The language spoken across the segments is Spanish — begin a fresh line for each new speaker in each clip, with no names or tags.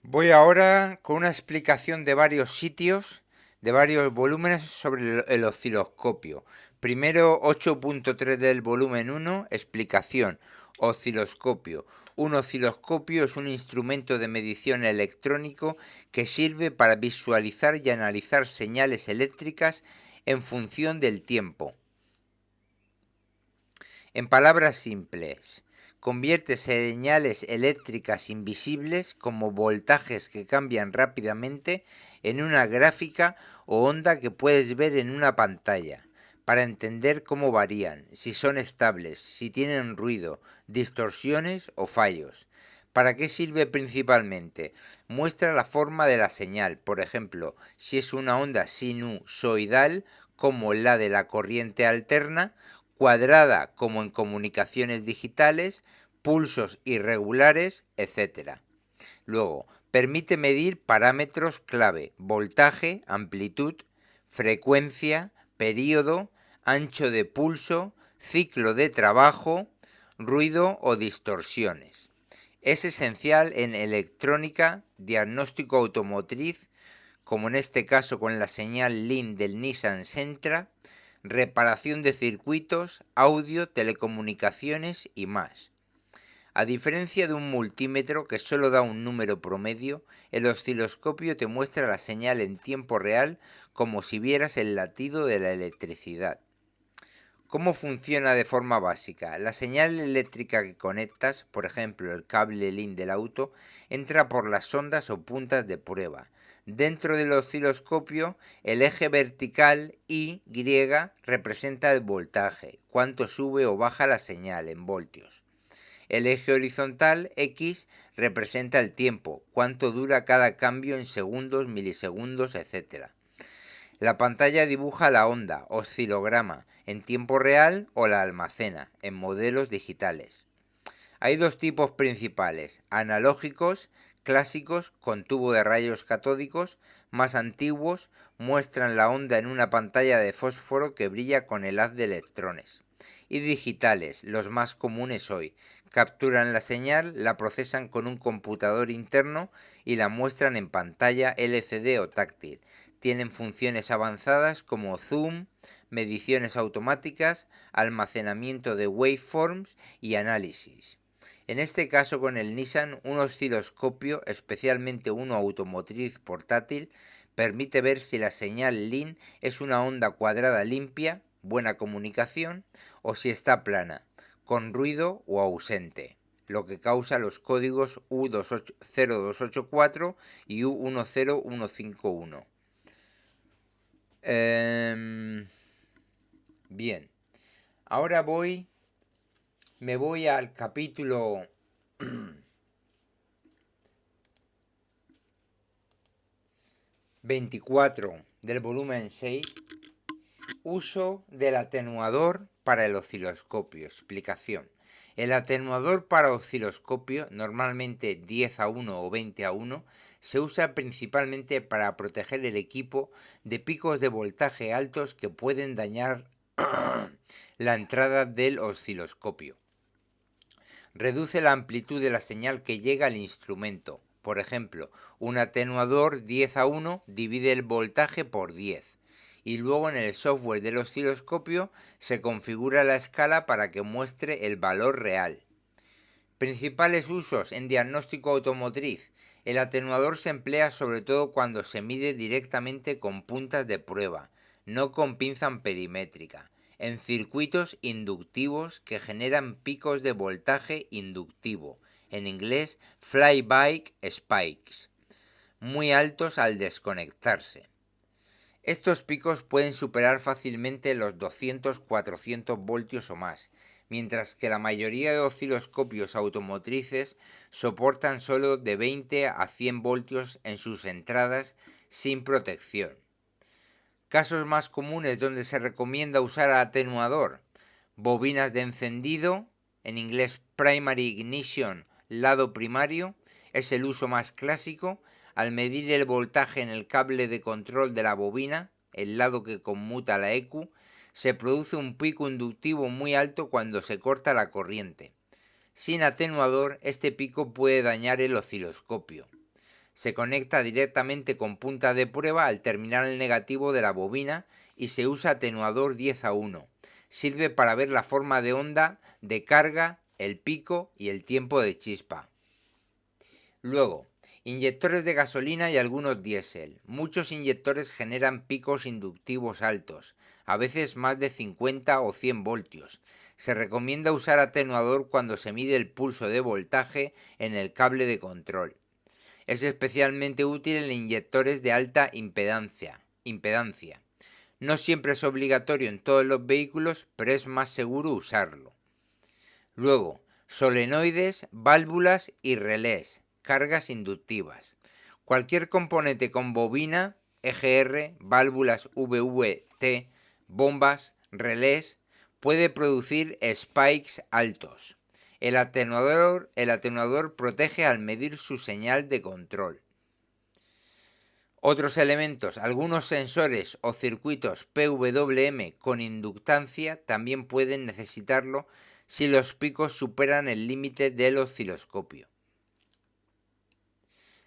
Voy ahora con una explicación de varios sitios, de varios volúmenes sobre el osciloscopio. Primero 8.3 del volumen 1, explicación. Osciloscopio. Un osciloscopio es un instrumento de medición electrónico que sirve para visualizar y analizar señales eléctricas en función del tiempo. En palabras simples, convierte señales eléctricas invisibles como voltajes que cambian rápidamente en una gráfica o onda que puedes ver en una pantalla, para entender cómo varían, si son estables, si tienen ruido, distorsiones o fallos. ¿Para qué sirve principalmente? Muestra la forma de la señal, por ejemplo, si es una onda sinusoidal como la de la corriente alterna, cuadrada como en comunicaciones digitales, pulsos irregulares, etc. Luego, permite medir parámetros clave: voltaje, amplitud, frecuencia, período, ancho de pulso, ciclo de trabajo, ruido o distorsiones. Es esencial en electrónica, diagnóstico automotriz, como en este caso con la señal LIN del Nissan Sentra, reparación de circuitos, audio, telecomunicaciones y más. A diferencia de un multímetro que solo da un número promedio, el osciloscopio te muestra la señal en tiempo real como si vieras el latido de la electricidad. ¿Cómo funciona de forma básica? La señal eléctrica que conectas, por ejemplo el cable LIN del auto, entra por las ondas o puntas de prueba. Dentro del osciloscopio, el eje vertical Y representa el voltaje, cuánto sube o baja la señal en voltios. El eje horizontal X representa el tiempo, cuánto dura cada cambio en segundos, milisegundos, etc. La pantalla dibuja la onda, oscilograma, en tiempo real o la almacena, en modelos digitales. Hay dos tipos principales: analógicos, clásicos, con tubo de rayos catódicos, más antiguos, muestran la onda en una pantalla de fósforo que brilla con el haz de electrones. Y digitales, los más comunes hoy, capturan la señal, la procesan con un computador interno y la muestran en pantalla LCD o táctil. Tienen funciones avanzadas como zoom, mediciones automáticas, almacenamiento de waveforms y análisis. En este caso con el Nissan, un osciloscopio, especialmente uno automotriz portátil, permite ver si la señal LIN es una onda cuadrada limpia, buena comunicación, o si está plana, con ruido o ausente, lo que causa los códigos U0284 y U10151. Bien, ahora me voy al capítulo 24 del volumen 6, uso del atenuador para el osciloscopio. Explicación. El atenuador para osciloscopio, normalmente 10:1 o 20:1, se usa principalmente para proteger el equipo de picos de voltaje altos que pueden dañar la entrada del osciloscopio. Reduce la amplitud de la señal que llega al instrumento. Por ejemplo, un atenuador 10:1 divide el voltaje por 10. Y luego en el software del osciloscopio se configura la escala para que muestre el valor real. Principales usos en diagnóstico automotriz. El atenuador se emplea sobre todo cuando se mide directamente con puntas de prueba, no con pinza perimétrica, en circuitos inductivos que generan picos de voltaje inductivo, en inglés flyback spikes, muy altos al desconectarse. Estos picos pueden superar fácilmente los 200-400 voltios o más, mientras que la mayoría de osciloscopios automotrices soportan solo de 20 a 100 voltios en sus entradas sin protección. Casos más comunes donde se recomienda usar atenuador: bobinas de encendido, en inglés primary ignition, lado primario, es el uso más clásico. Al medir el voltaje en el cable de control de la bobina, el lado que conmuta la EQ, se produce un pico inductivo muy alto cuando se corta la corriente. Sin atenuador, este pico puede dañar el osciloscopio. Se conecta directamente con punta de prueba al terminal negativo de la bobina y se usa atenuador 10:1. Sirve para ver la forma de onda de carga, el pico y el tiempo de chispa. Luego, inyectores de gasolina y algunos diésel. Muchos inyectores generan picos inductivos altos, a veces más de 50 o 100 voltios. Se recomienda usar atenuador cuando se mide el pulso de voltaje en el cable de control. Es especialmente útil en inyectores de alta impedancia. No siempre es obligatorio en todos los vehículos, pero es más seguro usarlo. Luego, solenoides, válvulas y relés, cargas inductivas. Cualquier componente con bobina, EGR, válvulas VVT, bombas, relés, puede producir spikes altos. El atenuador protege al medir su señal de control. Otros elementos, algunos sensores o circuitos PWM con inductancia también pueden necesitarlo si los picos superan el límite del osciloscopio.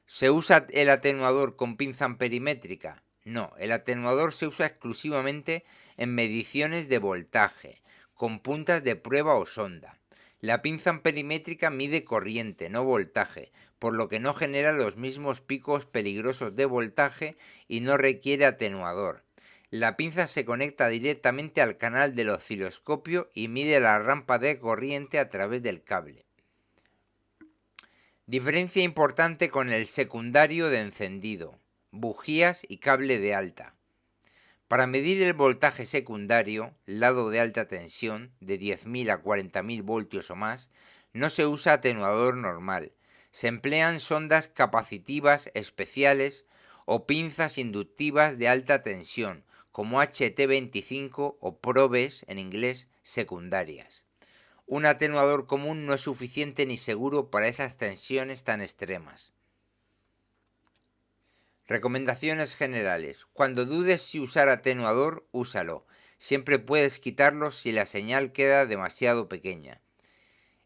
¿Se usa el atenuador con pinza amperimétrica? No, el atenuador se usa exclusivamente en mediciones de voltaje, con puntas de prueba o sonda. La pinza amperimétrica mide corriente, no voltaje, por lo que no genera los mismos picos peligrosos de voltaje y no requiere atenuador. La pinza se conecta directamente al canal del osciloscopio y mide la rampa de corriente a través del cable. Diferencia importante con el secundario de encendido, bujías y cable de alta. Para medir el voltaje secundario, lado de alta tensión, de 10.000 a 40.000 voltios o más, no se usa atenuador normal. Se emplean sondas capacitivas especiales o pinzas inductivas de alta tensión, como HT25 o probes en inglés secundarias. Un atenuador común no es suficiente ni seguro para esas tensiones tan extremas. Recomendaciones generales. Cuando dudes si usar atenuador, úsalo. Siempre puedes quitarlo si la señal queda demasiado pequeña.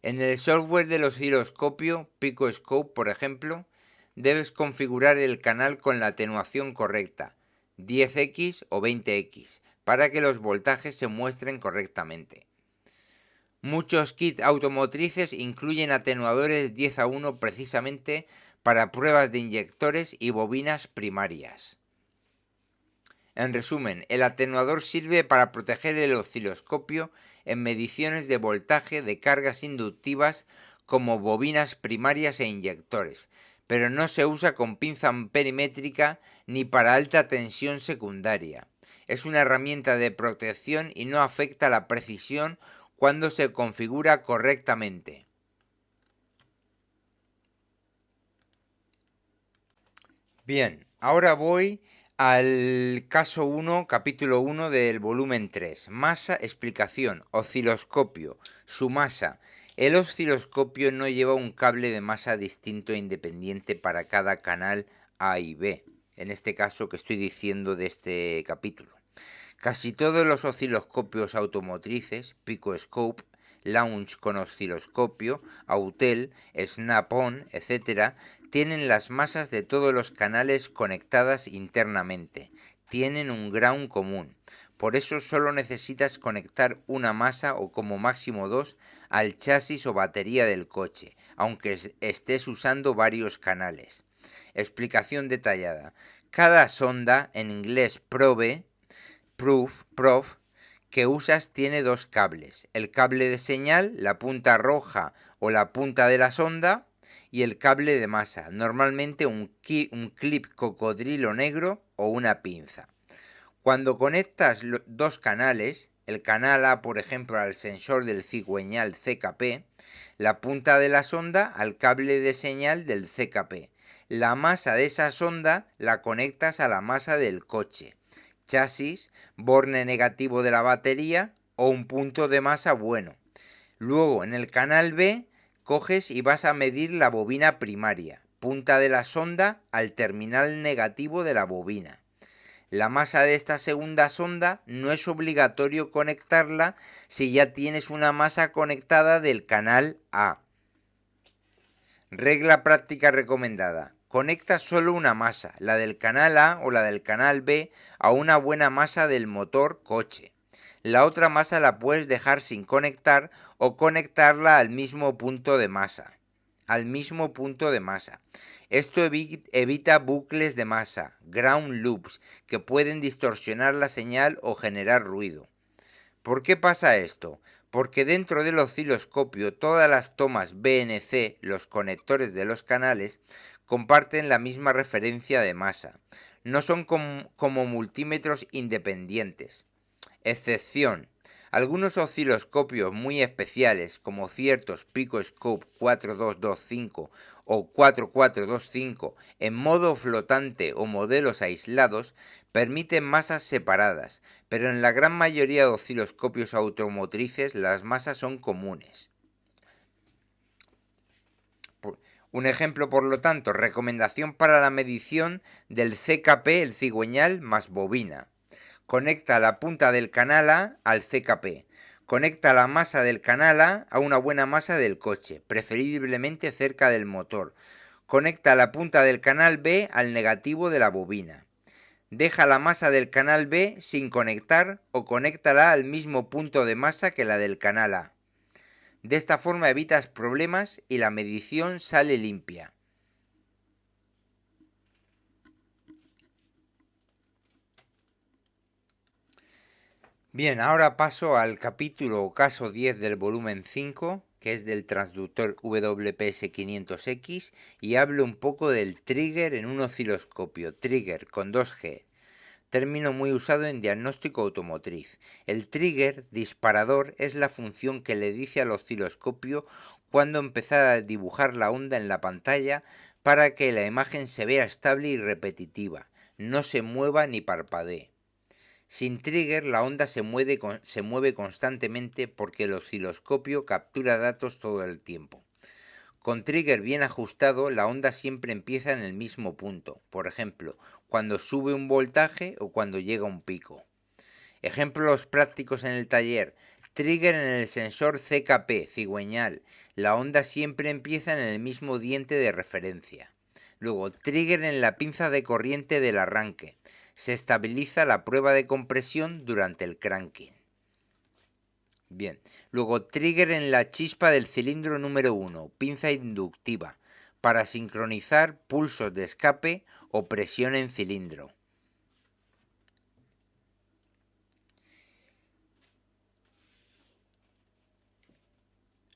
En el software del osciloscopio, PicoScope por ejemplo, debes configurar el canal con la atenuación correcta, 10x o 20x, para que los voltajes se muestren correctamente. Muchos kits automotrices incluyen atenuadores 10:1 precisamente para pruebas de inyectores y bobinas primarias. En resumen, el atenuador sirve para proteger el osciloscopio en mediciones de voltaje de cargas inductivas como bobinas primarias e inyectores, pero no se usa con pinza amperimétrica ni para alta tensión secundaria. Es una herramienta de protección y no afecta la precisión cuando se configura correctamente. Bien, ahora voy al caso 1, capítulo 1 del volumen 3. Masa, explicación, osciloscopio, su masa. El osciloscopio no lleva un cable de masa distinto e independiente para cada canal A y B, en este caso que estoy diciendo de este capítulo. Casi todos los osciloscopios automotrices, PicoScope, Launch con osciloscopio, Autel, Snap-on, etc., tienen las masas de todos los canales conectadas internamente. Tienen un ground común. Por eso solo necesitas conectar una masa o como máximo dos al chasis o batería del coche, aunque estés usando varios canales. Explicación detallada. Cada sonda, en inglés probe, prof, que usas tiene dos cables, el cable de señal, la punta roja o la punta de la sonda, y el cable de masa, normalmente un clip cocodrilo negro o una pinza. Cuando conectas dos canales, el canal A por ejemplo al sensor del cigüeñal CKP, la punta de la sonda al cable de señal del CKP. La masa de esa sonda la conectas a la masa del coche, chasis, borne negativo de la batería o un punto de masa bueno. Luego en el canal B coges y vas a medir la bobina primaria, punta de la sonda al terminal negativo de la bobina. La masa de esta segunda sonda no es obligatorio conectarla si ya tienes una masa conectada del canal A. Regla práctica recomendada. conecta solo una masa, la del canal A o la del canal B, a una buena masa del motor coche. La otra masa la puedes dejar sin conectar o conectarla al mismo punto de masa. Esto evita bucles de masa, ground loops, que pueden distorsionar la señal o generar ruido. ¿Por qué pasa esto? Porque dentro del osciloscopio todas las tomas BNC, los conectores de los canales, comparten la misma referencia de masa. No son como multímetros independientes. Excepción: algunos osciloscopios muy especiales, como ciertos Picoscope 4225 o 4425 en modo flotante o modelos aislados, permiten masas separadas, pero en la gran mayoría de osciloscopios automotrices las masas son comunes. Un ejemplo, por lo tanto, recomendación para la medición del CKP, el cigüeñal, más bobina. Conecta la punta del canal A al CKP. Conecta la masa del canal A una buena masa del coche, preferiblemente cerca del motor. Conecta la punta del canal B al negativo de la bobina. Deja la masa del canal B sin conectar o conéctala al mismo punto de masa que la del canal A. De esta forma evitas problemas y la medición sale limpia. Bien, ahora paso al capítulo o caso 10 del volumen 5, que es del transductor WPS500X, y hablo un poco del trigger en un osciloscopio, trigger con 2G, término muy usado en diagnóstico automotriz. El trigger, disparador, es la función que le dice al osciloscopio cuándo empezar a dibujar la onda en la pantalla para que la imagen se vea estable y repetitiva, no se mueva ni parpadee. Sin trigger, la onda se mueve constantemente porque el osciloscopio captura datos todo el tiempo. Con trigger bien ajustado, la onda siempre empieza en el mismo punto, por ejemplo, cuando sube un voltaje o cuando llega un pico. Ejemplos prácticos en el taller: trigger en el sensor CKP, cigüeñal, la onda siempre empieza en el mismo diente de referencia. Luego, trigger en la pinza de corriente del arranque, se estabiliza la prueba de compresión durante el cranking. Bien, luego trigger en la chispa del cilindro número 1, pinza inductiva, para sincronizar pulsos de escape o presión en cilindro.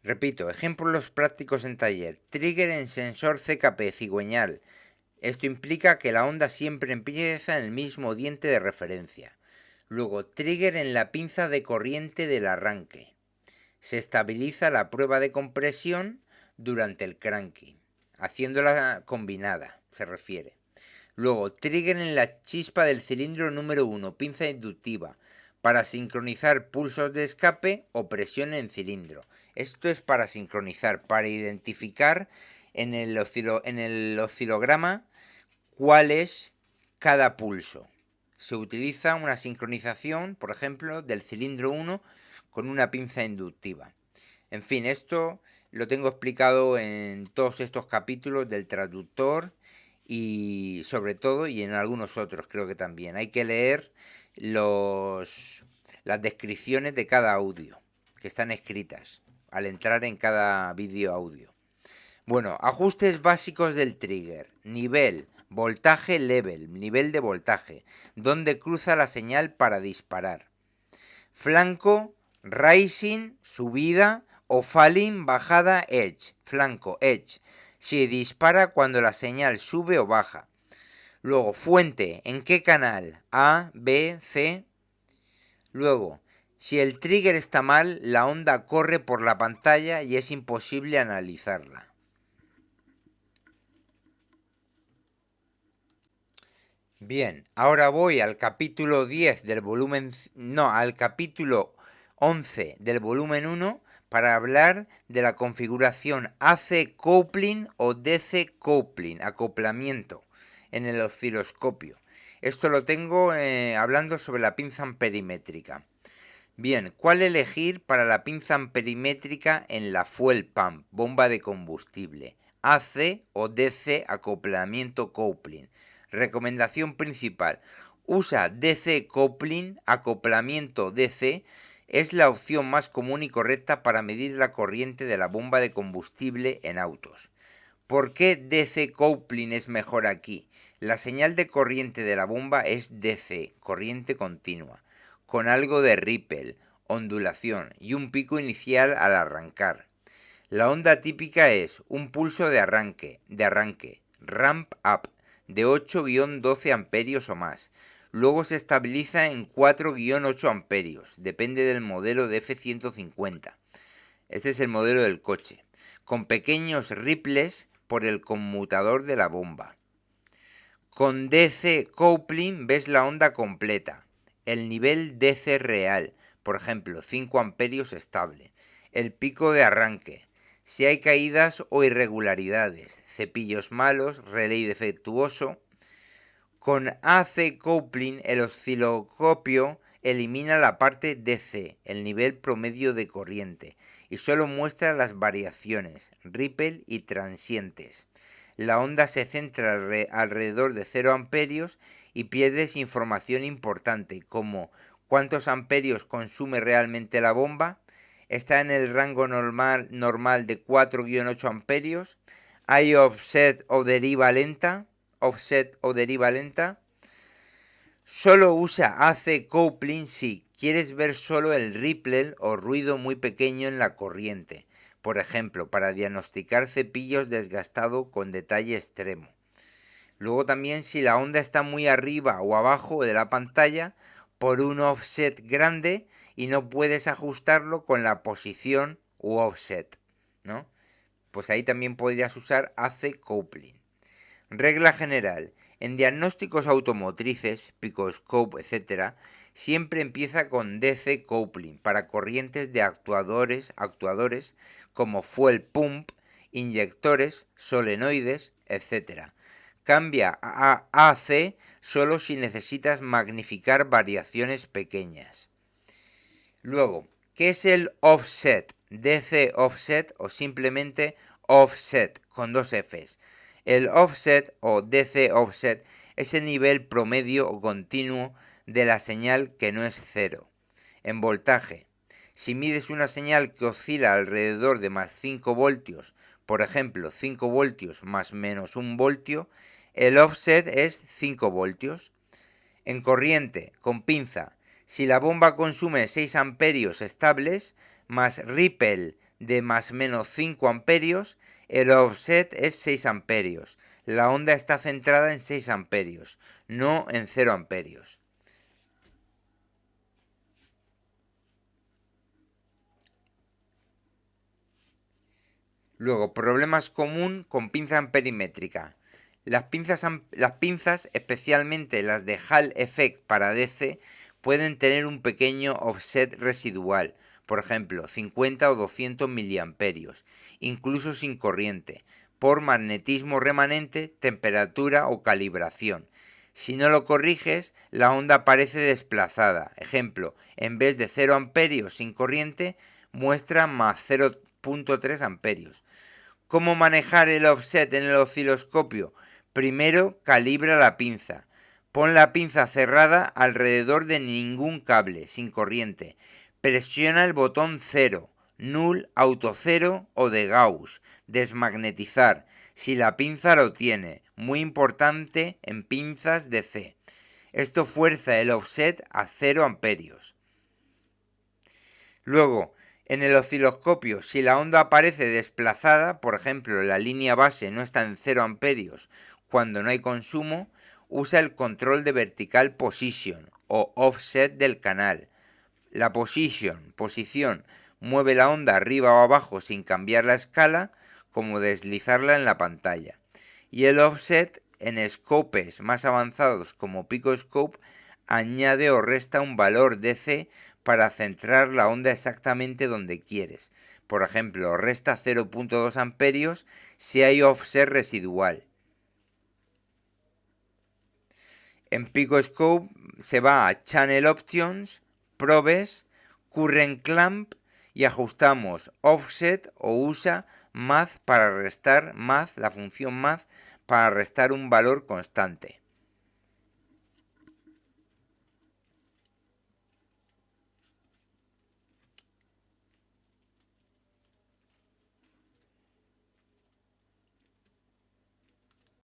Repito, ejemplos prácticos en taller: trigger en sensor CKP, cigüeñal. Esto implica que la onda siempre empieza en el mismo diente de referencia. Luego, trigger en la pinza de corriente del arranque. Se estabiliza la prueba de compresión durante el cranking, haciéndola combinada, se refiere. Luego, trigger en la chispa del cilindro número 1, pinza inductiva, para sincronizar pulsos de escape o presión en cilindro. Esto es para sincronizar, para identificar en el oscilograma cuál es cada pulso. Se utiliza una sincronización, por ejemplo, del cilindro 1 con una pinza inductiva. En fin, esto lo tengo explicado en todos estos capítulos del traductor y sobre todo, y en algunos otros creo que también. Hay que leer las descripciones de cada audio que están escritas al entrar en cada vídeo audio. Bueno, ajustes básicos del trigger: nivel, voltaje level, nivel de voltaje, donde cruza la señal para disparar. Flanco, rising, subida, o falling, bajada, edge, flanco, edge, si dispara cuando la señal sube o baja. Luego, fuente, ¿en qué canal? A, B, C. Luego, si el trigger está mal, la onda corre por la pantalla y es imposible analizarla. Bien, ahora voy al capítulo 10 del volumen... No, al capítulo 11 del volumen 1 para hablar de la configuración AC coupling o DC coupling, acoplamiento, en el osciloscopio. Esto lo tengo hablando sobre la pinza amperimétrica. Bien, ¿cuál elegir para la pinza amperimétrica en la fuel pump, bomba de combustible? AC o DC acoplamiento coupling. Recomendación principal: usa DC coupling, acoplamiento DC. Es la opción más común y correcta para medir la corriente de la bomba de combustible en autos. ¿Por qué DC coupling es mejor aquí? La señal de corriente de la bomba es DC, corriente continua, con algo de ripple, ondulación y un pico inicial al arrancar. La onda típica es un pulso de arranque, ramp up, de 8-12 amperios o más. Luego se estabiliza en 4-8 amperios, depende del modelo de F-150. Este es el modelo del coche, con pequeños ripples por el conmutador de la bomba. Con DC coupling ves la onda completa, el nivel DC real, por ejemplo 5 amperios estable, el pico de arranque, si hay caídas o irregularidades, cepillos malos, relay defectuoso. Con AC coupling el osciloscopio elimina la parte DC, el nivel promedio de corriente, y solo muestra las variaciones, ripple y transientes. La onda se centra alrededor de 0 amperios y pierdes información importante como cuántos amperios consume realmente la bomba, está en el rango normal de 4-8 amperios, hay offset o deriva lenta. Solo usa AC coupling si quieres ver solo el ripple o ruido muy pequeño en la corriente, por ejemplo, para diagnosticar cepillos desgastados con detalle extremo. Luego también si la onda está muy arriba o abajo de la pantalla por un offset grande y no puedes ajustarlo con la posición u offset, ¿no? Pues ahí también podrías usar AC coupling. Regla general: en diagnósticos automotrices, picoscope, etc., siempre empieza con DC coupling para corrientes de actuadores como fuel pump, inyectores, solenoides, etc. Cambia a AC solo si necesitas magnificar variaciones pequeñas. Luego, ¿qué es el offset? DC offset o simplemente offset con dos Fs. El offset o DC offset es el nivel promedio o continuo de la señal que no es cero. En voltaje, si mides una señal que oscila alrededor de más 5 voltios, por ejemplo 5 voltios más menos 1 voltio, el offset es 5 voltios. En corriente, con pinza, si la bomba consume 6 amperios estables, más ripple de más menos 5 amperios, el offset es 6 amperios. La onda está centrada en 6 amperios, no en 0 amperios. Luego, problemas común con pinza amperimétrica. Las pinzas, especialmente las de Hall Effect para DC, pueden tener un pequeño offset residual, por ejemplo 50 o 200 miliamperios, incluso sin corriente, por magnetismo remanente, temperatura o calibración. Si no lo corriges, la onda parece desplazada. Ejemplo, en vez de 0 amperios sin corriente, muestra más 0,3 amperios. ¿Cómo manejar el offset en el osciloscopio? Primero, calibra la pinza. Pon la pinza cerrada alrededor de ningún cable, sin corriente. Presiona el botón 0, null, autocero o de Gauss. Desmagnetizar, si la pinza lo tiene. Muy importante en pinzas de C. Esto fuerza el offset a 0 amperios. Luego, en el osciloscopio, si la onda aparece desplazada, por ejemplo, la línea base no está en 0 amperios cuando no hay consumo, usa el control de vertical position o offset del canal. La posición, mueve la onda arriba o abajo sin cambiar la escala, como deslizarla en la pantalla. Y el offset, en scopes más avanzados como picoscope, añade o resta un valor DC para centrar la onda exactamente donde quieres. Por ejemplo, resta 0,2 amperios si hay offset residual. En picoscope se va a Channel Options, Probes, Current Clamp y ajustamos offset o usa math para restar math, la función math para restar un valor constante.